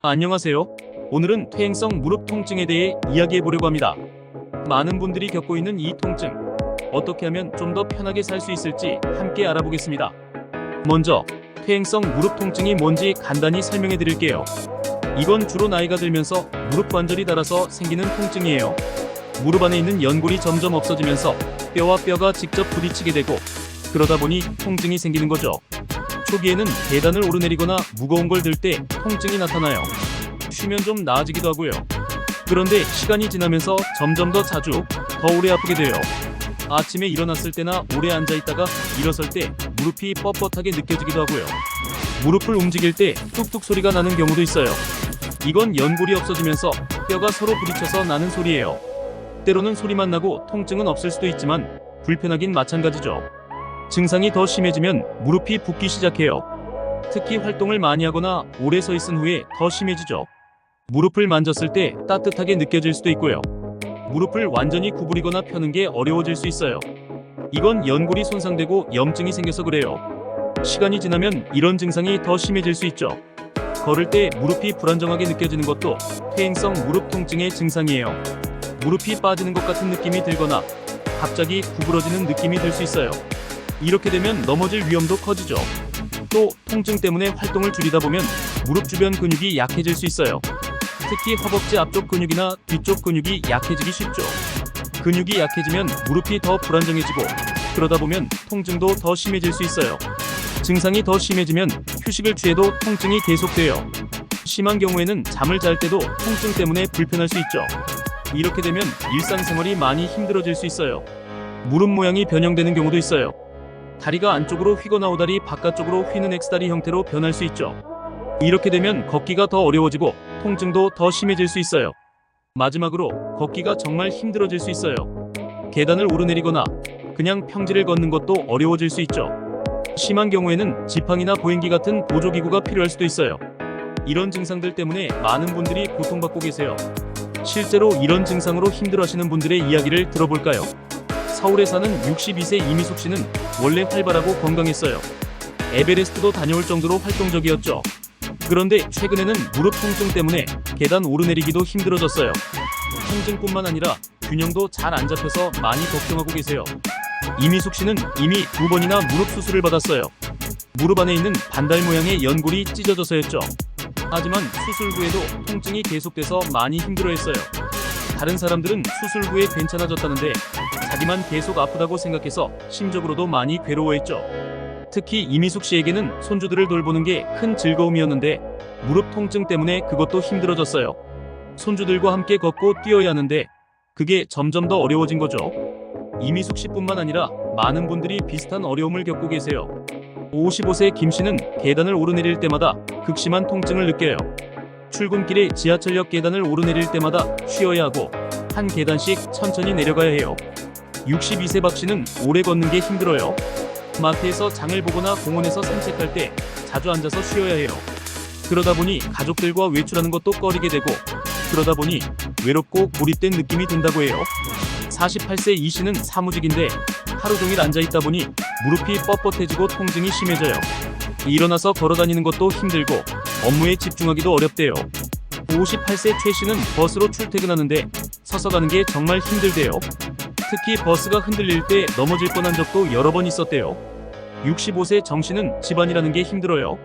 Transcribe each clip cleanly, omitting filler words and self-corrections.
안녕하세요. 오늘은 퇴행성 무릎 통증에 대해 이야기해 보려고 합니다. 많은 분들이 겪고 있는 이 통증, 어떻게 하면 좀 더 편하게 살 수 있을지 함께 알아보겠습니다. 먼저 퇴행성 무릎 통증이 뭔지 간단히 설명해 드릴게요. 이건 주로 나이가 들면서 무릎 관절이 닳아서 생기는 통증이에요. 무릎 안에 있는 연골이 점점 없어지면서 뼈와 뼈가 직접 부딪히게 되고, 그러다 보니 통증이 생기는 거죠. 초기에는 계단을 오르내리거나 무거운 걸 들 때 통증이 나타나요. 쉬면 좀 나아지기도 하고요. 그런데 시간이 지나면서 점점 더 자주, 더 오래 아프게 돼요. 아침에 일어났을 때나 오래 앉아있다가 일어설 때 무릎이 뻣뻣하게 느껴지기도 하고요. 무릎을 움직일 때 뚝뚝 소리가 나는 경우도 있어요. 이건 연골이 없어지면서 뼈가 서로 부딪혀서 나는 소리예요. 때로는 소리만 나고 통증은 없을 수도 있지만 불편하긴 마찬가지죠. 증상이 더 심해지면 무릎이 붓기 시작해요. 특히 활동을 많이 하거나 오래 서 있은 후에 더 심해지죠. 무릎을 만졌을 때 따뜻하게 느껴질 수도 있고요. 무릎을 완전히 구부리거나 펴는 게 어려워질 수 있어요. 이건 연골이 손상되고 염증이 생겨서 그래요. 시간이 지나면 이런 증상이 더 심해질 수 있죠. 걸을 때 무릎이 불안정하게 느껴지는 것도 퇴행성 무릎 통증의 증상이에요. 무릎이 빠지는 것 같은 느낌이 들거나 갑자기 구부러지는 느낌이 들 수 있어요. 이렇게 되면 넘어질 위험도 커지죠. 또 통증 때문에 활동을 줄이다 보면 무릎 주변 근육이 약해질 수 있어요. 특히 허벅지 앞쪽 근육이나 뒤쪽 근육이 약해지기 쉽죠. 근육이 약해지면 무릎이 더 불안정해지고, 그러다 보면 통증도 더 심해질 수 있어요. 증상이 더 심해지면 휴식을 취해도 통증이 계속돼요. 심한 경우에는 잠을 잘 때도 통증 때문에 불편할 수 있죠. 이렇게 되면 일상생활이 많이 힘들어질 수 있어요. 무릎 모양이 변형되는 경우도 있어요. 다리가 안쪽으로 휘거나 오다리 바깥쪽으로 휘는 X다리 형태로 변할 수 있죠. 이렇게 되면 걷기가 더 어려워지고 통증도 더 심해질 수 있어요. 마지막으로 걷기가 정말 힘들어질 수 있어요. 계단을 오르내리거나 그냥 평지를 걷는 것도 어려워질 수 있죠. 심한 경우에는 지팡이나 보행기 같은 보조기구가 필요할 수도 있어요. 이런 증상들 때문에 많은 분들이 고통받고 계세요. 실제로 이런 증상으로 힘들어하시는 분들의 이야기를 들어볼까요? 서울에 사는 62세 이미숙 씨는 원래 활발하고 건강했어요. 에베레스트도 다녀올 정도로 활동적이었죠. 그런데 최근에는 무릎 통증 때문에 계단 오르내리기도 힘들어졌어요. 통증뿐만 아니라 균형도 잘 안 잡혀서 많이 걱정하고 계세요. 이미숙 씨는 이미 2번이나 무릎 수술을 받았어요. 무릎 안에 있는 반달 모양의 연골이 찢어져서였죠. 하지만 수술 후에도 통증이 계속돼서 많이 힘들어했어요. 다른 사람들은 수술 후에 괜찮아졌다는데 자기만 계속 아프다고 생각해서 심적으로도 많이 괴로워했죠. 특히 이미숙 씨에게는 손주들을 돌보는 게 큰 즐거움이었는데 무릎 통증 때문에 그것도 힘들어졌어요. 손주들과 함께 걷고 뛰어야 하는데 그게 점점 더 어려워진 거죠. 이미숙 씨뿐만 아니라 많은 분들이 비슷한 어려움을 겪고 계세요. 55세 김 씨는 계단을 오르내릴 때마다 극심한 통증을 느껴요. 출근길에 지하철역 계단을 오르내릴 때마다 쉬어야 하고 한 계단씩 천천히 내려가야 해요. 62세 박 씨는 오래 걷는 게 힘들어요. 마트에서 장을 보거나 공원에서 산책할 때 자주 앉아서 쉬어야 해요. 그러다 보니 가족들과 외출하는 것도 꺼리게 되고, 그러다 보니 외롭고 고립된 느낌이 든다고 해요. 48세 이 씨는 사무직인데 하루 종일 앉아있다 보니 무릎이 뻣뻣해지고 통증이 심해져요. 일어나서 걸어다니는 것도 힘들고 업무에 집중하기도 어렵대요. 58세 최 씨는 버스로 출퇴근하는데 서서 가는 게 정말 힘들대요. 특히 버스가 흔들릴 때 넘어질 뻔한 적도 여러 번 있었대요. 65세 정 씨는 집안일하는 게 힘들어요.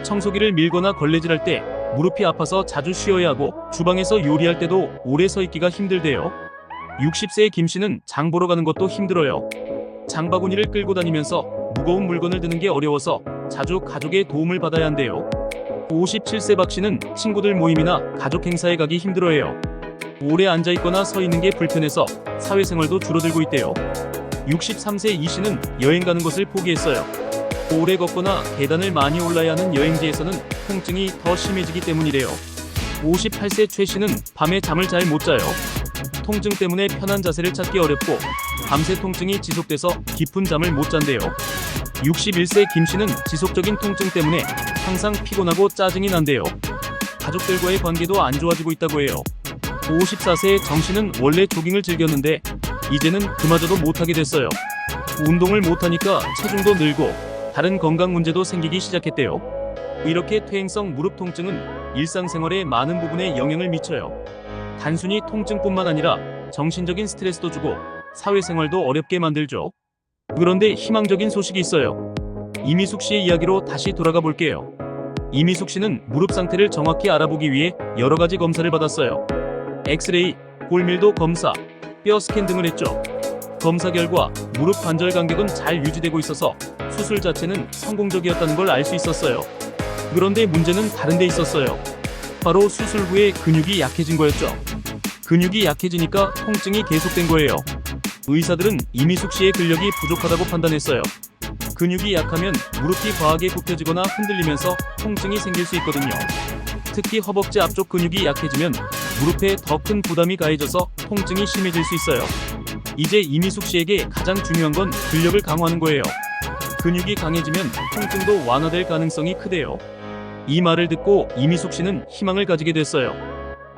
청소기를 밀거나 걸레질할 때 무릎이 아파서 자주 쉬어야 하고, 주방에서 요리할 때도 오래 서 있기가 힘들대요. 60세의 김 씨는 장 보러 가는 것도 힘들어요. 장바구니를 끌고 다니면서 무거운 물건을 드는 게 어려워서 자주 가족의 도움을 받아야 한대요. 57세 박 씨는 친구들 모임이나 가족 행사에 가기 힘들어해요. 오래 앉아있거나 서 있는 게 불편해서 사회생활도 줄어들고 있대요. 63세 이 씨는 여행 가는 것을 포기했어요. 오래 걷거나 계단을 많이 올라야 하는 여행지에서는 통증이 더 심해지기 때문이래요. 58세 최 씨는 밤에 잠을 잘 못 자요. 통증 때문에 편한 자세를 찾기 어렵고 밤새 통증이 지속돼서 깊은 잠을 못 잔대요. 61세 김 씨는 지속적인 통증 때문에 항상 피곤하고 짜증이 난대요. 가족들과의 관계도 안 좋아지고 있다고 해요. 54세 정 씨는 원래 조깅을 즐겼는데 이제는 그마저도 못하게 됐어요. 운동을 못하니까 체중도 늘고 다른 건강 문제도 생기기 시작했대요. 이렇게 퇴행성 무릎 통증은 일상생활의 많은 부분에 영향을 미쳐요. 단순히 통증뿐만 아니라 정신적인 스트레스도 주고 사회생활도 어렵게 만들죠. 그런데 희망적인 소식이 있어요. 이미숙 씨의 이야기로 다시 돌아가 볼게요. 이미숙 씨는 무릎 상태를 정확히 알아보기 위해 여러 가지 검사를 받았어요. 엑스레이, 골밀도 검사, 뼈 스캔 등을 했죠. 검사 결과 무릎 관절 간격은 잘 유지되고 있어서 수술 자체는 성공적이었다는 걸 알 수 있었어요. 그런데 문제는 다른 데 있었어요. 바로 수술 후에 근육이 약해진 거였죠. 근육이 약해지니까 통증이 계속된 거예요. 의사들은 이미숙 씨의 근력이 부족하다고 판단했어요. 근육이 약하면 무릎이 과하게 굽혀지거나 흔들리면서 통증이 생길 수 있거든요. 특히 허벅지 앞쪽 근육이 약해지면 무릎에 더 큰 부담이 가해져서 통증이 심해질 수 있어요. 이제 이미숙 씨에게 가장 중요한 건 근력을 강화하는 거예요. 근육이 강해지면 통증도 완화될 가능성이 크대요. 이 말을 듣고 이미숙 씨는 희망을 가지게 됐어요.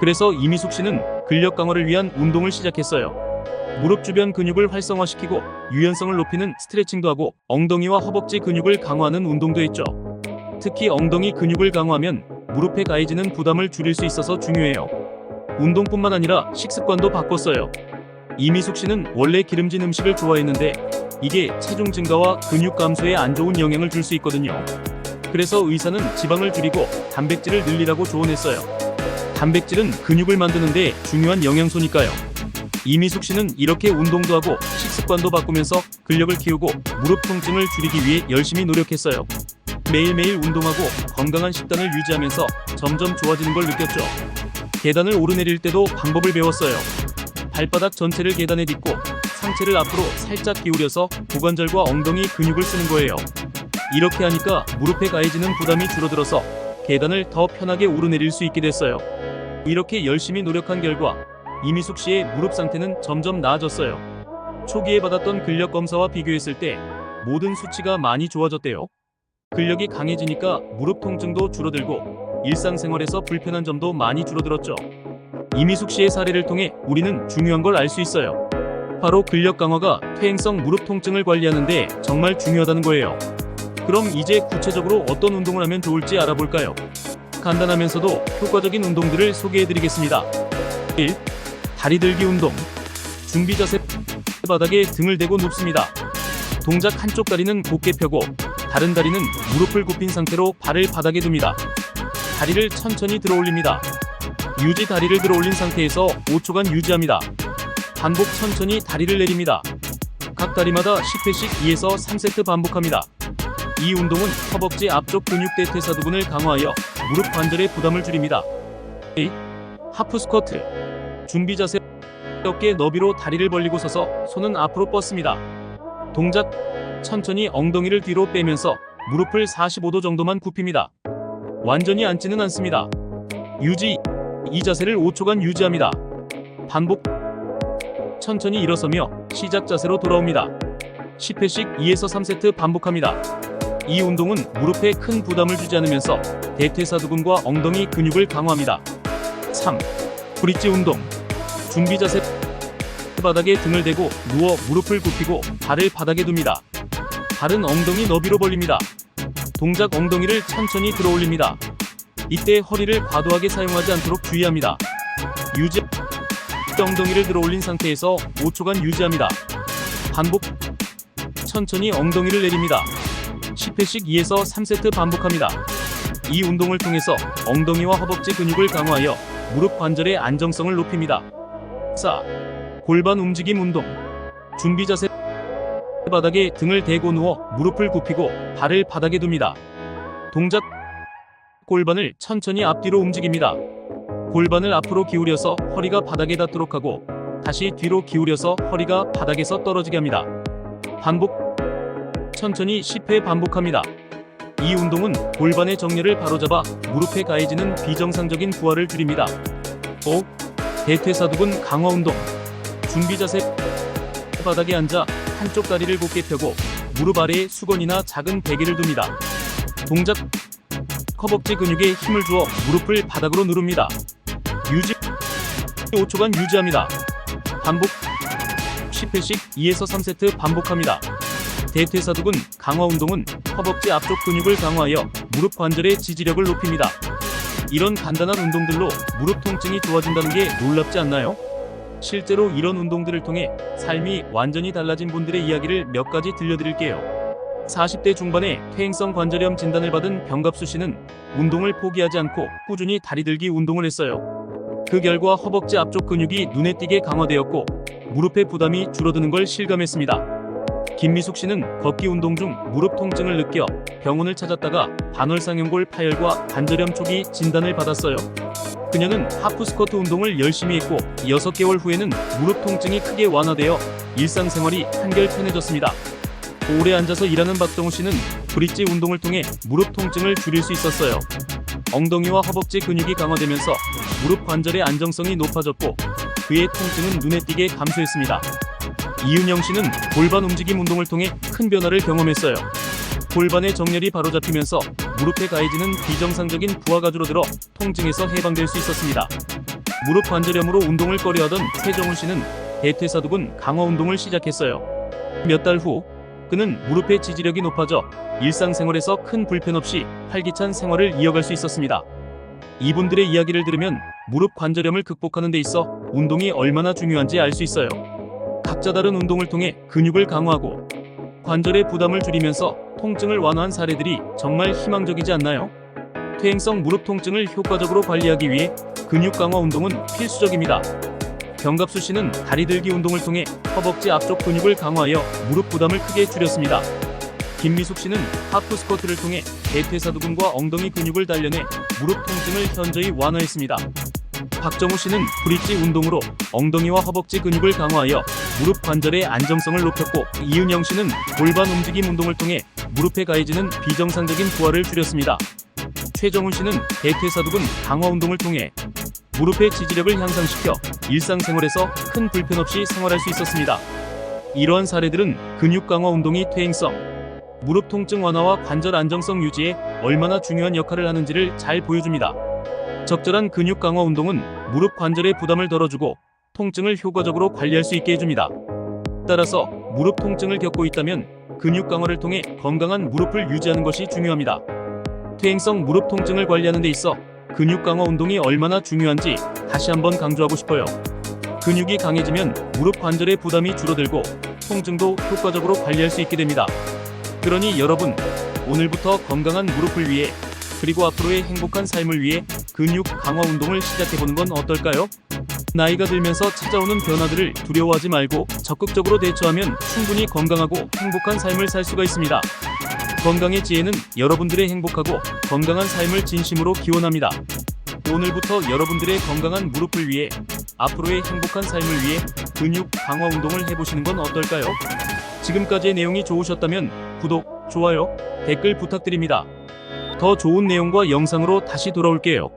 그래서 이미숙 씨는 근력 강화를 위한 운동을 시작했어요. 무릎 주변 근육을 활성화시키고 유연성을 높이는 스트레칭도 하고 엉덩이와 허벅지 근육을 강화하는 운동도 했죠. 특히 엉덩이 근육을 강화하면 무릎에 가해지는 부담을 줄일 수 있어서 중요해요. 운동뿐만 아니라 식습관도 바꿨어요. 이미숙 씨는 원래 기름진 음식을 좋아했는데 이게 체중 증가와 근육 감소에 안 좋은 영향을 줄 수 있거든요. 그래서 의사는 지방을 줄이고 단백질을 늘리라고 조언했어요. 단백질은 근육을 만드는데 중요한 영양소니까요. 이미숙 씨는 이렇게 운동도 하고 식습관도 바꾸면서 근력을 키우고 무릎 통증을 줄이기 위해 열심히 노력했어요. 매일매일 운동하고 건강한 식단을 유지하면서 점점 좋아지는 걸 느꼈죠. 계단을 오르내릴 때도 방법을 배웠어요. 발바닥 전체를 계단에 딛고 상체를 앞으로 살짝 기울여서 고관절과 엉덩이 근육을 쓰는 거예요. 이렇게 하니까 무릎에 가해지는 부담이 줄어들어서 계단을 더 편하게 오르내릴 수 있게 됐어요. 이렇게 열심히 노력한 결과 이미숙 씨의 무릎 상태는 점점 나아졌어요. 초기에 받았던 근력 검사와 비교했을 때 모든 수치가 많이 좋아졌대요. 근력이 강해지니까 무릎 통증도 줄어들고 일상생활에서 불편한 점도 많이 줄어들었죠. 이미숙 씨의 사례를 통해 우리는 중요한 걸 알 수 있어요. 바로 근력 강화가 퇴행성 무릎 통증을 관리하는 데 정말 중요하다는 거예요. 그럼 이제 구체적으로 어떤 운동을 하면 좋을지 알아볼까요? 간단하면서도 효과적인 운동들을 소개해드리겠습니다. 1. 다리 들기 운동. 준비 자세. 바닥에 등을 대고 눕습니다. 동작 한쪽 다리는 곧게 펴고 다른 다리는 무릎을 굽힌 상태로 발을 바닥에 둡니다. 다리를 천천히 들어 올립니다. 유지 다리를 들어 올린 상태에서 5초간 유지합니다. 반복 천천히 다리를 내립니다. 각 다리마다 10회씩 2에서 3세트 반복합니다. 이 운동은 허벅지 앞쪽 근육 대퇴사두근을 강화하여 무릎 관절의 부담을 줄입니다. 2. 하프 스쿼트. 준비 자세. 어깨 너비로 다리를 벌리고 서서 손은 앞으로 뻗습니다. 동작 천천히 엉덩이를 뒤로 빼면서 무릎을 45도 정도만 굽힙니다. 완전히 앉지는 않습니다. 유지. 이 자세를 5초간 유지합니다. 반복. 천천히 일어서며 시작 자세로 돌아옵니다. 10회씩 2에서 3세트 반복합니다. 이 운동은 무릎에 큰 부담을 주지 않으면서 대퇴사두근과 엉덩이 근육을 강화합니다. 3. 브릿지 운동. 준비 자세. 바닥에 등을 대고 누워 무릎을 굽히고 발을 바닥에 둡니다. 발은 엉덩이 너비로 벌립니다. 동작 엉덩이를 천천히 들어 올립니다. 이때 허리를 과도하게 사용하지 않도록 주의합니다. 유지. 엉덩이를 들어 올린 상태에서 5초간 유지합니다. 반복. 천천히 엉덩이를 내립니다. 10회씩 2에서 3세트 반복합니다. 이 운동을 통해서 엉덩이와 허벅지 근육을 강화하여 무릎 관절의 안정성을 높입니다. 4. 골반 움직임 운동. 준비 자세. 바닥에 등을 대고 누워 무릎을 굽히고 발을 바닥에 둡니다. 동작. 골반을 천천히 앞뒤로 움직입니다. 골반을 앞으로 기울여서 허리가 바닥에 닿도록 하고 다시 뒤로 기울여서 허리가 바닥에서 떨어지게 합니다. 반복. 천천히 10회 반복합니다. 이 운동은 골반의 정렬을 바로잡아 무릎에 가해지는 비정상적인 부하를 줄입니다. 5. 대퇴사두근 강화 운동. 준비 자세. 바닥에 앉아 한쪽 다리를 곧게 펴고 무릎 아래에 수건이나 작은 베개를 둡니다. 동작. 허벅지 근육에 힘을 주어 무릎을 바닥으로 누릅니다. 유지. 5초간 유지합니다. 반복. 10회씩 2에서 3세트 반복합니다. 대퇴사두근 강화 운동은 허벅지 앞쪽 근육을 강화하여 무릎 관절의 지지력을 높입니다. 이런 간단한 운동들로 무릎 통증이 좋아진다는 게 놀랍지 않나요? 실제로 이런 운동들을 통해 삶이 완전히 달라진 분들의 이야기를 몇 가지 들려드릴게요. 40대 중반에 퇴행성 관절염 진단을 받은 병갑수 씨는 운동을 포기하지 않고 꾸준히 다리 들기 운동을 했어요. 그 결과 허벅지 앞쪽 근육이 눈에 띄게 강화되었고 무릎의 부담이 줄어드는 걸 실감했습니다. 김미숙 씨는 걷기 운동 중 무릎 통증을 느껴 병원을 찾았다가 반월상연골 파열과 관절염 초기 진단을 받았어요. 그녀는 하프 스쿼트 운동을 열심히 했고 6개월 후에는 무릎 통증이 크게 완화되어 일상생활이 한결 편해졌습니다. 오래 앉아서 일하는 박정우 씨는 브릿지 운동을 통해 무릎 통증을 줄일 수 있었어요. 엉덩이와 허벅지 근육이 강화되면서 무릎 관절의 안정성이 높아졌고 그의 통증은 눈에 띄게 감소했습니다. 이은영 씨는 골반 움직임 운동을 통해 큰 변화를 경험했어요. 골반의 정렬이 바로잡히면서 무릎에 가해지는 비정상적인 부하가 줄어들어 통증에서 해방될 수 있었습니다. 무릎 관절염으로 운동을 꺼려하던 최정훈 씨는 대퇴사두근 강화 운동을 시작했어요. 몇 달 후 그는 무릎의 지지력이 높아져 일상생활에서 큰 불편 없이 활기찬 생활을 이어갈 수 있었습니다. 이분들의 이야기를 들으면 무릎 관절염을 극복하는 데 있어 운동이 얼마나 중요한지 알 수 있어요. 각자 다른 운동을 통해 근육을 강화하고 관절의 부담을 줄이면서 통증을 완화한 사례들이 정말 희망적이지 않나요? 퇴행성 무릎 통증을 효과적으로 관리하기 위해 근육 강화 운동은 필수적입니다. 병갑수 씨는 다리 들기 운동을 통해 허벅지 앞쪽 근육을 강화하여 무릎 부담을 크게 줄였습니다. 김미숙 씨는 하프 스쿼트를 통해 대퇴사두근과 엉덩이 근육을 단련해 무릎 통증을 현저히 완화했습니다. 박정우 씨는 브릿지 운동으로 엉덩이와 허벅지 근육을 강화하여 무릎 관절의 안정성을 높였고 이은영 씨는 골반 움직임 운동을 통해 무릎에 가해지는 비정상적인 부하를 줄였습니다. 최정훈 씨는 대퇴사두근 강화 운동을 통해 무릎의 지지력을 향상시켜 일상생활에서 큰 불편 없이 생활할 수 있었습니다. 이러한 사례들은 근육 강화 운동이 퇴행성, 무릎 통증 완화와 관절 안정성 유지에 얼마나 중요한 역할을 하는지를 잘 보여줍니다. 적절한 근육 강화 운동은 무릎 관절의 부담을 덜어주고 통증을 효과적으로 관리할 수 있게 해줍니다. 따라서 무릎 통증을 겪고 있다면 근육 강화를 통해 건강한 무릎을 유지하는 것이 중요합니다. 퇴행성 무릎 통증을 관리하는 데 있어 근육 강화 운동이 얼마나 중요한지 다시 한번 강조하고 싶어요. 근육이 강해지면 무릎 관절의 부담이 줄어들고 통증도 효과적으로 관리할 수 있게 됩니다. 그러니 여러분, 오늘부터 건강한 무릎을 위해 그리고 앞으로의 행복한 삶을 위해 근육 강화 운동을 시작해보는 건 어떨까요? 나이가 들면서 찾아오는 변화들을 두려워하지 말고 적극적으로 대처하면 충분히 건강하고 행복한 삶을 살 수가 있습니다. 건강의 지혜는 여러분들의 행복하고 건강한 삶을 진심으로 기원합니다. 오늘부터 여러분들의 건강한 무릎을 위해 앞으로의 행복한 삶을 위해 근육 강화 운동을 해보시는 건 어떨까요? 지금까지의 내용이 좋으셨다면 구독, 좋아요, 댓글 부탁드립니다. 더 좋은 내용과 영상으로 다시 돌아올게요.